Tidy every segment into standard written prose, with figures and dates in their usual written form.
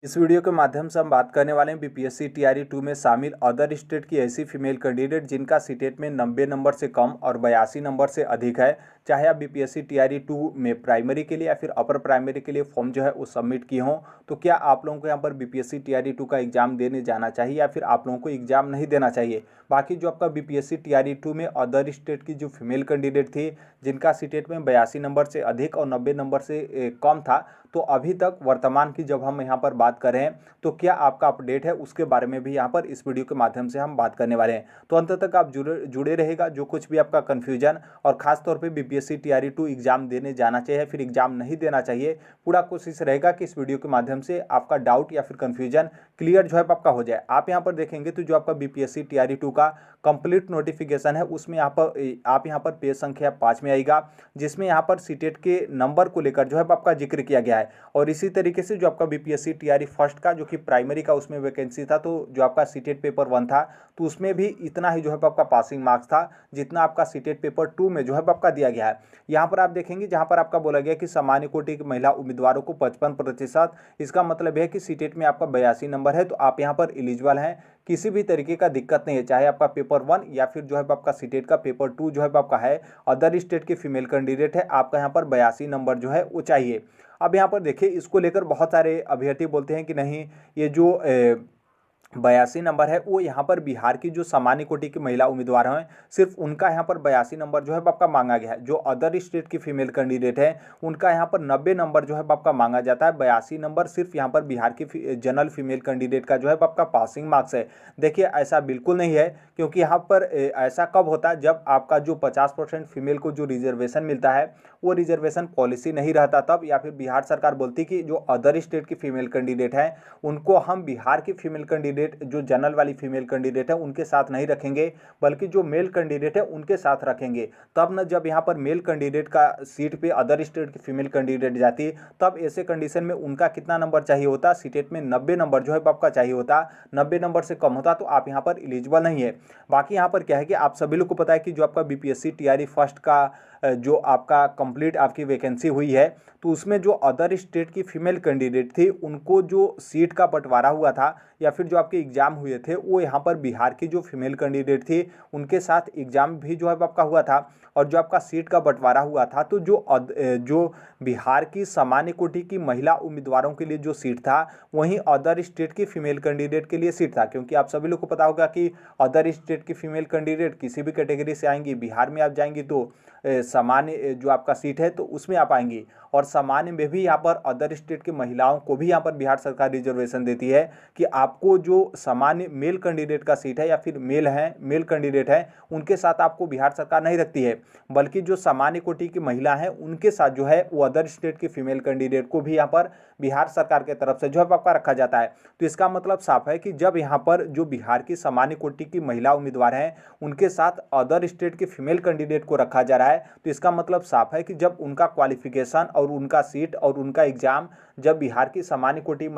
इस वीडियो के माध्यम से हम बात करने वाले हैं बीपीएससी टीआरई 2 में शामिल अदर स्टेट की ऐसी फीमेल कैंडिडेट जिनका सीटेट में 90 नंबर से कम और 82 नंबर से अधिक है। चाहे आप बीपीएससी टीआरई 2 में प्राइमरी के लिए या फिर अपर प्राइमरी के लिए फॉर्म जो है वो सबमिट किए हों, तो क्या आप लोगों को यहाँ पर बीपीएससी टीआरई 2 का एग्जाम देने जाना चाहिए या फिर आप लोगों को एग्जाम नहीं देना चाहिए। बाकी जो आपका बीपीएससी टीआरई 2 में अदर स्टेट की जो फीमेल कैंडिडेट थी जिनका सीटेट में 82 नंबर से अधिक और 90 नंबर से कम था, तो अभी तक वर्तमान की जब हम यहाँ पर बात करें तो क्या आपका अपडेट है उसके बारे में भी यहाँ पर इस वीडियो के माध्यम से हम बात करने वाले हैं। तो अंत तक आप जुड़े रहेगा। जो कुछ भी आपका कन्फ्यूजन और खास तौर पे बीपीएससी टीआरई 2 एग्जाम देने जाना चाहिए फिर एग्जाम नहीं देना चाहिए, पूरा कोशिश रहेगा कि इस वीडियो के माध्यम से आपका डाउट या फिर कन्फ्यूजन क्लियर जो है आपका हो जाए। आप यहाँ पर देखेंगे तो जो आपका बीपीएससी टीआरई 2 का कंप्लीट नोटिफिकेशन है उसमें यहाँ पर आप यहाँ पर पेज संख्या 5 में आएगा, जिसमें यहाँ पर सीटेट के नंबर को लेकर जो है आपका जिक्र किया गया है। और इसी तरीके से जो आपका बीपीएससी टीआरई फर्स्ट का जो कि प्राइमरी का उसमें वैकेंसी था, तो जो आपका सीटेट पेपर 1 था तो उसमें भी इतना ही जो है आपका पासिंग मार्क्स था जितना आपका सीटेट पेपर 2 में जो है आपका दिया गया है। यहाँ पर आप देखेंगे जहाँ पर आपका बोला गया कि सामान्य कोटि की महिला उम्मीदवारों को 55%, इसका मतलब है कि सीटेट में आपका 82 नंबर है तो आप यहाँ पर एलिजिबल हैं। किसी भी तरीके का दिक्कत नहीं है, चाहे आपका पेपर 1 या फिर जो है आपका सीटेट का पेपर 2 जो है आपका है अदर स्टेट के फीमेल कैंडिडेट है, आपका यहाँ पर 82 नंबर जो है वो चाहिए। अब यहाँ पर देखिए इसको लेकर बहुत सारे अभ्यर्थी बोलते हैं कि नहीं, ये जो 82 नंबर है वो यहाँ पर बिहार की जो सामान्य कोटि की महिला उम्मीदवार हैं सिर्फ उनका यहाँ पर 82 नंबर जो है आपका मांगा गया है। जो अदर स्टेट की फीमेल कैंडिडेट है उनका यहाँ पर 90 नंबर जो है आपका मांगा जाता है। 82 नंबर सिर्फ यहाँ पर बिहार की जनरल फीमेल कैंडिडेट का जो है आपका पासिंग मार्क्स है। देखिए ऐसा बिल्कुल नहीं है, क्योंकि यहाँ पर ऐसा कब होता है जब आपका जो 50% फीमेल को जो रिजर्वेशन मिलता है वो रिजर्वेशन पॉलिसी नहीं रहता तब, या फिर बिहार सरकार बोलती कि जो अदर स्टेट की फीमेल कैंडिडेट हैं उनको हम बिहार की फीमेल कैंडिडेट जो जनरल वाली फीमेल कैंडिडेट है उनके साथ नहीं रखेंगे बल्कि जो मेल कैंडिडेट है उनके साथ रखेंगे। तब न जब यहाँ पर मेल कैंडिडेट का सीट पे अदर स्टेट की फीमेल कैंडिडेट जाती तब ऐसे कंडीशन में उनका कितना नंबर चाहिए होता, सीटेट में 90 नंबर जो है आपका चाहिए होता। 90 नंबर से कम होता तो आप यहाँ पर एलिजिबल नहीं है। बाकी यहाँ पर क्या है कि आप सभी लोग को पता है कि जो आपका बीपीएससी टीआरई फर्स्ट का जो आपका कंप्लीट आपकी वैकेंसी हुई है तो उसमें जो अदर स्टेट की फीमेल कैंडिडेट थी उनको जो सीट का बंटवारा हुआ था या फिर जो आपके एग्जाम हुए थे वो यहाँ पर बिहार की जो फीमेल कैंडिडेट थी उनके साथ एग्जाम भी जो है आपका हुआ था। और जो आपका सीट का बंटवारा हुआ था तो जो बिहार की सामान्य कोटि की महिला उम्मीदवारों के लिए जो सीट था वहीं अदर स्टेट की फीमेल कैंडिडेट के लिए सीट था। क्योंकि आप सभी लोग को पता होगा कि अदर स्टेट की फीमेल कैंडिडेट किसी भी कैटेगरी से आएंगी, बिहार में आप जाएंगी तो सामान्य जो आपका सीट है तो उसमें आप आएंगी, और सामान्य में भी यहाँ पर अदर स्टेट की महिलाओं को भी यहाँ पर बिहार सरकार रिजर्वेशन देती है कि आपको जो सामान्य मेल कैंडिडेट का सीट है या फिर मेल कैंडिडेट है उनके साथ आपको बिहार सरकार नहीं रखती है, बल्कि जो सामान्य कोटि की महिला है उनके साथ जो है वो अदर स्टेट की फीमेल कैंडिडेट को भी यहाँ पर बिहार सरकार के तरफ से जो है आपका रखा जाता है। तो इसका मतलब साफ है कि जब यहाँ पर जो बिहार की सामान्य कोटि की महिला उम्मीदवार हैं उनके साथ अदर स्टेट के फीमेल कैंडिडेट को रखा जा रहा है, तो इसका मतलब साफ है कि जब उनका क्वालिफिकेशन और उनका सीट और उनका एग्जाम जब बिहार की सामान्य कोटि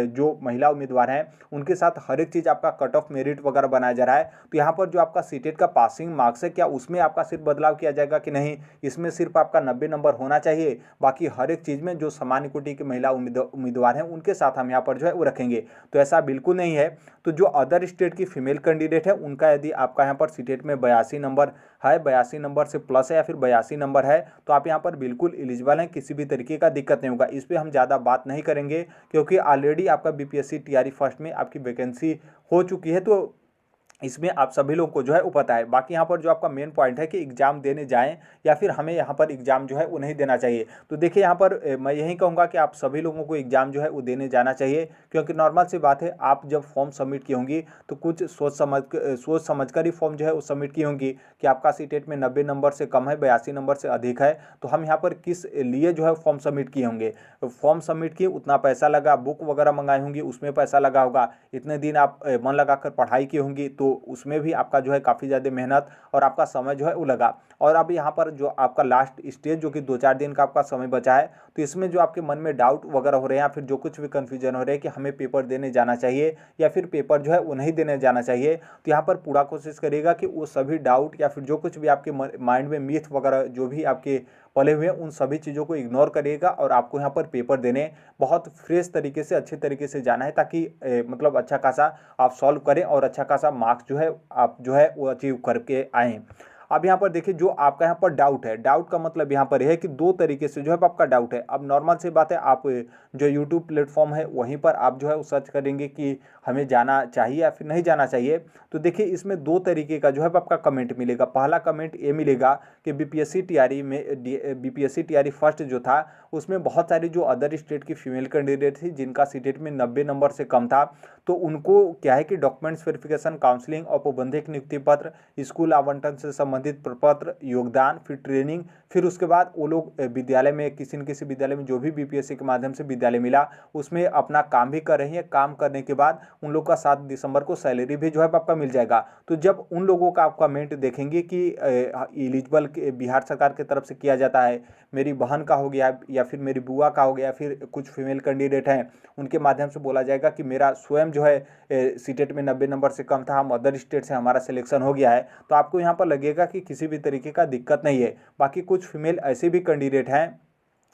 जो महिला उम्मीदवार हैं उनके साथ हर एक चीज़ आपका कट ऑफ मेरिट वगैरह बनाया जा रहा है, तो यहाँ पर जो आपका सीटेट का पासिंग मार्क्स है क्या उसमें आपका सिर्फ बदलाव किया जाएगा कि नहीं, इसमें सिर्फ आपका 90 नंबर होना चाहिए, बाकी हर एक चीज़ में जो सामान्य कोटि की महिला उम्मीदवार हैं उनके साथ हम यहाँ पर जो है वो रखेंगे। तो ऐसा बिल्कुल नहीं है। तो जो अदर स्टेट की फीमेल कैंडिडेट है उनका यदि आपका यहाँ पर सीटेट में 82 नंबर है, 82 नंबर से प्लस है या फिर 82 नंबर है तो आप यहाँ पर बिल्कुल एलिजिबल हैं, किसी भी तरीके का दिक्कत नहीं होगा। इस पर हम ज़्यादा बात नहीं करेंगे क्योंकि ऑलरेडी आपका बीपीएससी टीआरई फर्स्ट में आपकी वैकेंसी हो चुकी है, तो इसमें आप सभी लोगों को जो है वो पता है। बाकी यहाँ पर जो आपका मेन पॉइंट है कि एग्जाम देने जाएं या फिर हमें यहाँ पर एग्जाम जो है वो नहीं देना चाहिए। तो देखिए यहाँ पर मैं यही कहूँगा कि आप सभी लोगों को एग्जाम जो है वो देने जाना चाहिए, क्योंकि नॉर्मल सी बात है आप जब फॉर्म सबमिट की होंगी तो कुछ सोच समझ कर ही फॉर्म जो है वो सबमिट की होंगी कि आपका सीटेट में 90 नंबर से कम है, 82 नंबर से अधिक है, तो हम यहाँ पर किस लिए जो है फॉर्म सबमिट किए होंगे। फॉर्म सबमिट किए उतना पैसा लगा, बुक वगैरह मंगाई होंगी उसमें पैसा लगा होगा, इतने दिन आप मन लगाकर पढ़ाई की होंगी तो उसमें भी आपका जो है काफ़ी ज़्यादा मेहनत और आपका समय जो है वो लगा। और अब यहाँ पर जो आपका लास्ट स्टेज जो कि 2-4 दिन का आपका समय बचा है, तो इसमें जो आपके मन में डाउट वगैरह हो रहे हैं या फिर जो कुछ भी कन्फ्यूजन हो रहे हैं कि हमें पेपर देने जाना चाहिए या फिर पेपर जो है वो नहीं देने जाना चाहिए, तो यहाँ पर पूरा कोशिश करिएगा कि वो सभी डाउट या फिर जो कुछ भी आपके माइंड में मिथ वगैरह जो भी आपके पले हुए हैं उन सभी चीज़ों को इग्नोर करिएगा और आपको यहाँ पर पेपर देने बहुत फ्रेश तरीके से अच्छे तरीके से जाना है, ताकि मतलब अच्छा खासा आप सॉल्व करें और अच्छा खासा मार्क्स जो है आप जो है वो अचीव करके आएँ। अब यहाँ पर देखिए जो आपका यहाँ पर डाउट है, डाउट का मतलब यहाँ पर यह है कि दो तरीके से जो है आपका डाउट है। अब नॉर्मल सी बात है, आप जो यूट्यूब प्लेटफॉर्म है वहीं पर आप जो है वो सर्च करेंगे कि हमें जाना चाहिए या फिर नहीं जाना चाहिए। तो देखिए इसमें दो तरीके का जो है आपका कमेंट मिलेगा। पहला कमेंट ये मिलेगा कि बीपीएससी टीआरई में बीपीएससी टीआरई फर्स्ट जो था उसमें बहुत सारी जो अदर स्टेट की फीमेल कैंडिडेट थी जिनका सीटेट में 90 नंबर से कम था, तो उनको क्या है कि डॉक्यूमेंट्स वेरिफिकेशन, काउंसलिंग, औपबंधिक नियुक्ति पत्र, स्कूल आवंटन से संबंधित प्रपत्र, योगदान, फिर ट्रेनिंग, फिर उसके बाद वो लोग विद्यालय में किसी न किसी विद्यालय में जो भी बीपीएससी के माध्यम से विद्यालय मिला उसमें अपना काम भी कर रही हैं। काम करने के बाद उन लोग का 7 दिसंबर को सैलरी भी जो है आपका मिल जाएगा। तो जब उन लोगों का आप कमेंट देखेंगे कि एलिजिबल बिहार सरकार की तरफ से किया जाता है, मेरी बहन का हो गया या फिर मेरी बुआ का हो गया, फिर कुछ फीमेल कैंडिडेट हैं उनके माध्यम से बोला जाएगा कि मेरा स्वयं जो है सीटेट में 90 नंबर से कम था, हम अदर स्टेट से हमारा सिलेक्शन हो गया है, तो आपको यहाँ पर लगेगा कि किसी भी तरीके का दिक्कत नहीं है। बाकी कुछ फीमेल ऐसे भी कैंडिडेट हैं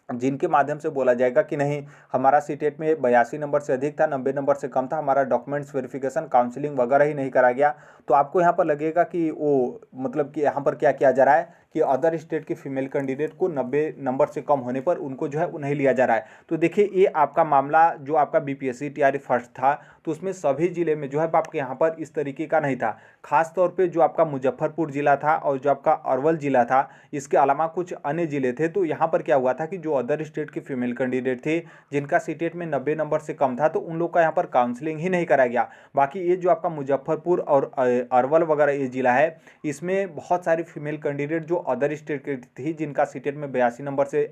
जिनके माध्यम से बोला जाएगा कि नहीं, हमारा सीटेट में 82 नंबर से अधिक था, 90 नंबर से कम था, हमारा डॉक्यूमेंट्स वेरिफिकेशन, काउंसलिंग वगैरह ही नहीं करा गया। तो आपको यहाँ पर लगेगा कि वो मतलब कि यहाँ पर क्या किया जा रहा है कि अदर स्टेट के फीमेल कैंडिडेट को 90 नंबर से कम होने पर उनको जो है वो नहीं लिया जा रहा है। तो देखिए ये आपका मामला जो आपका बीपीएससी टीआरई फर्स्ट था तो उसमें सभी जिले में जो है आपके यहाँ पर इस तरीके का नहीं था। खास तौर पे जो आपका मुजफ्फरपुर जिला था और जो आपका अरवल जिला था, इसके अलावा कुछ अन्य जिले थे। तो यहाँ पर क्या हुआ था कि जो अदर स्टेट के फीमेल कैंडिडेट थे जिनका सीटेट में 90 नंबर से कम था तो उन लोग का यहाँ पर काउंसलिंग ही नहीं कराया गया। बाकी ये जो आपका मुजफ्फरपुर और अरवल वगैरह ये जिला है, इसमें बहुत सारी फीमेल कैंडिडेट जो अदर स्टेट की थी जिनका सीटेट में 82 नंबर से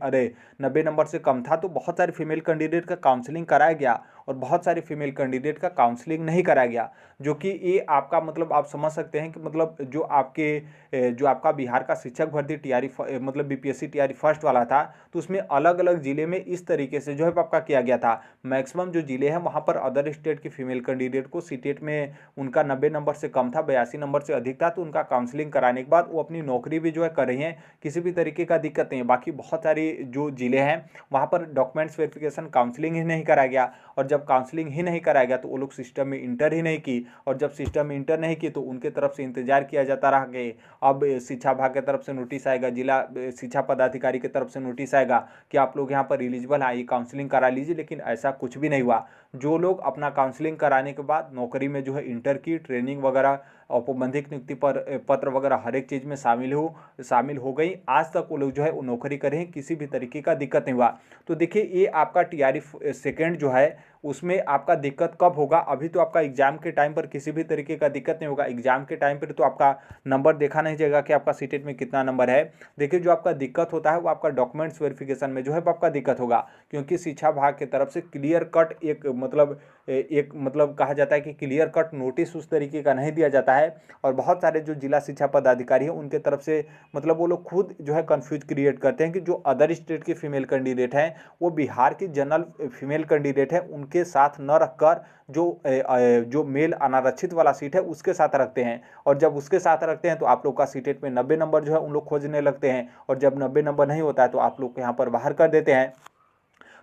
90 नंबर से कम था, तो बहुत सारे फीमेल कैंडिडेट का काउंसलिंग कराया गया और बहुत सारे फीमेल कैंडिडेट का काउंसलिंग नहीं कराया गया। जो कि ये आपका मतलब आप समझ सकते हैं कि मतलब जो आपका बिहार का शिक्षक भर्ती टीआरई मतलब बीपीएससी टीआरई फर्स्ट वाला था, तो उसमें अलग अलग जिले में इस तरीके से जो है आपका किया गया था। मैक्सिमम जो जिले हैं वहाँ पर अदर स्टेट के फीमेल कैंडिडेट को सीटेट में उनका 90 नंबर से कम था, 82 नंबर से अधिक था, तो उनका काउंसलिंग कराने के बाद वो अपनी नौकरी भी जो है कर रही हैं, किसी भी तरीके का दिक्कत नहीं है। बाकी बहुत सारी जो जिले हैं वहाँ पर डॉक्यूमेंट्स वेरिफिकेशन, काउंसलिंग ही नहीं कराया गया, और जब काउंसलिंग ही नहीं कराया गया तो वो लोग सिस्टम में इंटर ही नहीं की, और जब सिस्टम में इंटर नहीं की तो उनके तरफ से इंतजार किया जाता रहा कि अब शिक्षा विभाग की तरफ से नोटिस आएगा, जिला शिक्षा पदाधिकारी की तरफ से नोटिस आएगा कि आप लोग यहाँ पर एलिजिबल हैं, ये काउंसलिंग करा लीजिए। लेकिन ऐसा कुछ भी नहीं हुआ। जो लोग अपना काउंसलिंग कराने के बाद नौकरी में जो है इंटर की, ट्रेनिंग वगैरह, औपबंधिक नियुक्ति पत्र वगैरह हर एक चीज़ में शामिल हो गई, आज तक वो लोग जो है वो नौकरी करें, किसी भी तरीके का दिक्कत नहीं हुआ। तो देखिए ये आपका टीआरई सेकेंड जो है उसमें आपका दिक्कत कब होगा? अभी तो आपका एग्जाम के टाइम पर किसी भी तरीके का दिक्कत नहीं होगा। एग्जाम के टाइम पर तो आपका नंबर देखा नहीं जाएगा कि आपका सीटेट में कितना नंबर है। देखिए जो आपका दिक्कत होता है वो आपका डॉक्यूमेंट्स वेरिफिकेशन में जो है आपका दिक्कत होगा, क्योंकि शिक्षा विभाग की तरफ से क्लियर कट एक मतलब कहा जाता है कि क्लियर कट नोटिस उस तरीके का नहीं दिया जाता है। और बहुत सारे जो जिला शिक्षा पदाधिकारी हैं उनके तरफ से मतलब वो लोग खुद जो है कन्फ्यूज क्रिएट करते हैं कि जो अदर स्टेट के फीमेल कैंडिडेट हैं वो बिहार की जनरल फीमेल कैंडिडेट हैं उनके साथ न रखकर जो मेल अनारक्षित वाला सीट है उसके साथ रखते हैं। और जब उसके साथ रखते हैं तो आप लोग का सीटेट में 90 नंबर जो है उन लोग खोजने लगते हैं, और जब 90 नंबर नहीं होता है तो आप लोग को यहाँ पर बाहर कर देते हैं।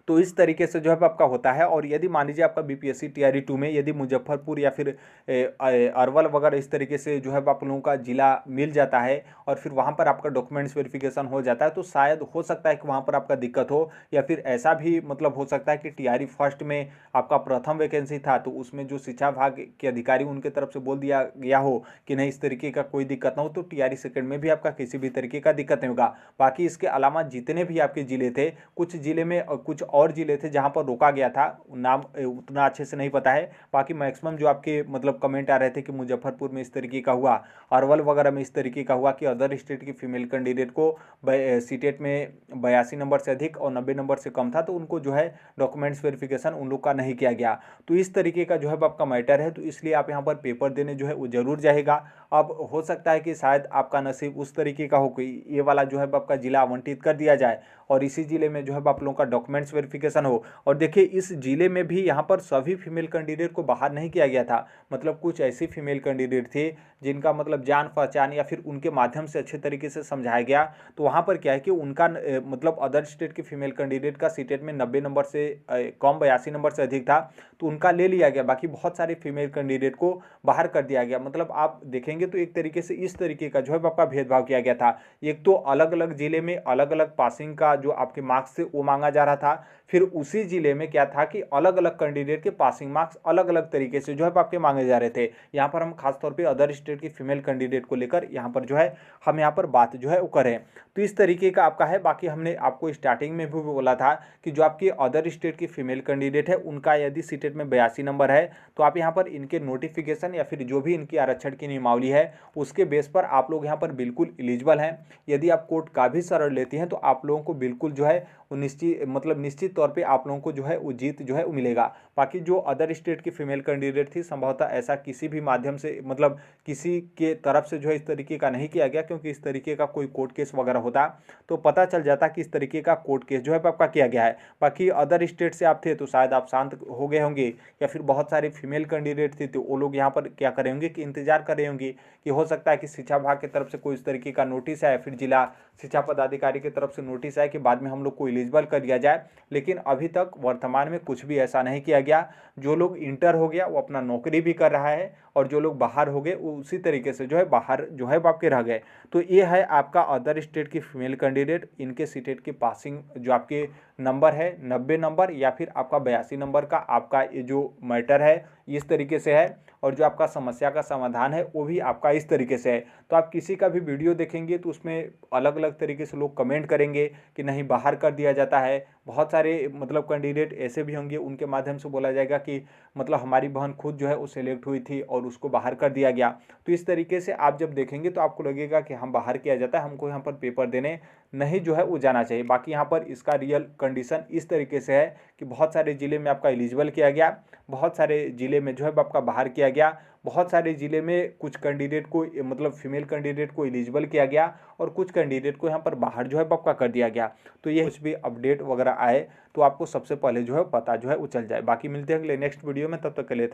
तो इस तरीके से जो है आपका होता है। और यदि मान लीजिए आपका बीपीएससी टीआरई 2 में यदि मुजफ्फरपुर या फिर अरवल वगैरह इस तरीके से जो है आप लोगों का जिला मिल जाता है और फिर वहाँ पर आपका डॉक्यूमेंट्स वेरिफिकेशन हो जाता है, तो शायद हो सकता है कि वहाँ पर आपका दिक्कत हो, या फिर ऐसा भी मतलब हो सकता है कि टीआरई फर्स्ट में आपका प्रथम वैकेंसी था तो उसमें जो शिक्षा विभाग के अधिकारी उनके तरफ से बोल दिया गया हो कि नहीं इस तरीके का कोई दिक्कत ना हो, तो टीआरई सेकेंड में भी आपका किसी भी तरीके का दिक्कत नहीं होगा। बाकी इसके अलावा जितने भी आपके जिले थे, कुछ जिले में कुछ और जिले थे जहाँ पर रोका गया था, नाम उतना अच्छे से नहीं पता है। बाकी मैक्सिमम जो आपके मतलब कमेंट आ रहे थे कि मुजफ्फरपुर में इस तरीके का हुआ, अरवल वगैरह में इस तरीके का हुआ कि अदर स्टेट की फीमेल कैंडिडेट को सीटेट में 82 नंबर से अधिक और 90 नंबर से कम था, तो उनको जो है डॉक्यूमेंट्स वेरिफिकेशन उन लोग का नहीं किया गया। तो इस तरीके का जो है आपका मैटर है, तो इसलिए आप यहाँ पर पेपर देने जो है वो जरूर जाएगा। अब हो सकता है कि शायद आपका नसीब उस तरीके का हो कि ये वाला जो है आपका जिला आवंटित कर दिया जाए और इसी जिले में जो है आप लोगों का डॉक्यूमेंट्स वेरिफिकेशन हो। और देखिए इस जिले में भी यहाँ पर सभी फीमेल कैंडिडेट को बाहर नहीं किया गया था, मतलब कुछ ऐसी फीमेल कैंडिडेट थे जिनका मतलब जान पहचान या फिर उनके माध्यम से अच्छे तरीके से समझाया गया। तो वहाँ पर क्या है कि उनका मतलब अदर स्टेट के फीमेल कैंडिडेट का सीटेट में 90 नंबर से कम 82 नंबर से अधिक था, तो उनका ले लिया गया। बाकी बहुत सारे फीमेल कैंडिडेट को बाहर कर दिया गया। मतलब आप देखेंगे तो एक तरीके से इस तरीके का जो है आपका भेदभाव किया गया था। एक तो अलग अलग जिले में अलग अलग पासिंग का जो आपके मार्क्स थे वो मांगा जा रहा था, फिर उसी जिले में क्या था कि अलग अलग कैंडिडेट के पासिंग मार्क्स अलग अलग तरीके से जो है आपके मांगे जा रहे थे। यहाँ पर हम खासतौर पे अदर स्टेट की फीमेल कैंडिडेट को लेकर यहाँ पर जो है हम यहाँ पर बात जो है वो करें, तो इस तरीके का आपका है। बाकी हमने आपको स्टार्टिंग में भी बोला था कि जो आपकी अदर स्टेट की फीमेल कैंडिडेट है उनका यदि सीटेट में 82 नंबर है तो आप यहाँ पर इनके नोटिफिकेशन या फिर जो भी इनकी आरक्षण की नियमावली है उसके बेस पर आप लोग यहाँ पर बिल्कुल एलिजिबल हैं। यदि आप कोर्ट का भी शरण लेती हैं तो आप लोगों को बिल्कुल जो है वो निश्चित तौर पे आप लोगों को जो है वो जीत जो है वो मिलेगा। बाकी जो अदर स्टेट की फीमेल कैंडिडेट थी संभवतः ऐसा किसी भी माध्यम से मतलब किसी के तरफ से जो है इस तरीके का नहीं किया गया, क्योंकि इस तरीके का कोई कोर्ट केस वगैरह होता तो पता चल जाता कि इस तरीके का कोर्ट केस जो है आपका किया गया है। बाकी अदर स्टेट से आप थे तो शायद आप शांत हो गए होंगे, या फिर बहुत सारे फीमेल कैंडिडेट थे तो वो लोग यहाँ पर क्या करे होंगे कि इंतजार कर रहे होंगे कि हो सकता है कि शिक्षा विभाग की तरफ से कोई इस तरीके का नोटिस आए, फिर जिला शिक्षा पदाधिकारी की तरफ से नोटिस आए कि बाद में हम लोग को एलिजिबल कर दिया जाए। लेकिन अभी तक वर्तमान में कुछ भी ऐसा नहीं किया गया। जो लोग इंटर हो गया वो अपना नौकरी भी कर रहा है और जो लोग बाहर हो गए वो उसी तरीके से जो है बाहर जो है आपके रह गए। तो ये है आपका अदर स्टेट की फीमेल कैंडिडेट, इनके सीटेट की पासिंग जो आपके नंबर है 90 नंबर या फिर आपका 82 नंबर का आपका ये जो मैटर है इस तरीके से है, और जो आपका समस्या का समाधान है वो भी आपका इस तरीके से है। तो आप किसी का भी वीडियो देखेंगे तो उसमें अलग अलग तरीके से लोग कमेंट करेंगे कि नहीं बाहर कर दिया जाता है। बहुत सारे मतलब कैंडिडेट ऐसे भी होंगे उनके माध्यम से बोला जाएगा कि मतलब हमारी बहन खुद जो है वो सिलेक्ट हुई थी और उसको बाहर कर दिया गया। तो इस तरीके से आप जब देखेंगे तो आपको लगेगा कि हम बाहर किया जाता है, हमको यहाँ पर पेपर देने नहीं जो है वो जाना चाहिए। बाकी यहाँ पर इसका रियल कंडीशन इस तरीके से है कि बहुत सारे ज़िले में आपका एलिजिबल किया गया, बहुत सारे ज़िले में जो है आपका बाहर किया गया, बहुत सारे ज़िले में कुछ कैंडिडेट को मतलब फीमेल कैंडिडेट को एलिजिबल किया गया और कुछ कैंडिडेट को यहाँ पर बाहर जो है आपका कर दिया गया। तो ये कुछ भी अपडेट वगैरह आए तो आपको सबसे पहले जो है पता जो है वो चल जाए। बाकी मिलते हैं अगले नेक्स्ट वीडियो में, तब तक के लिए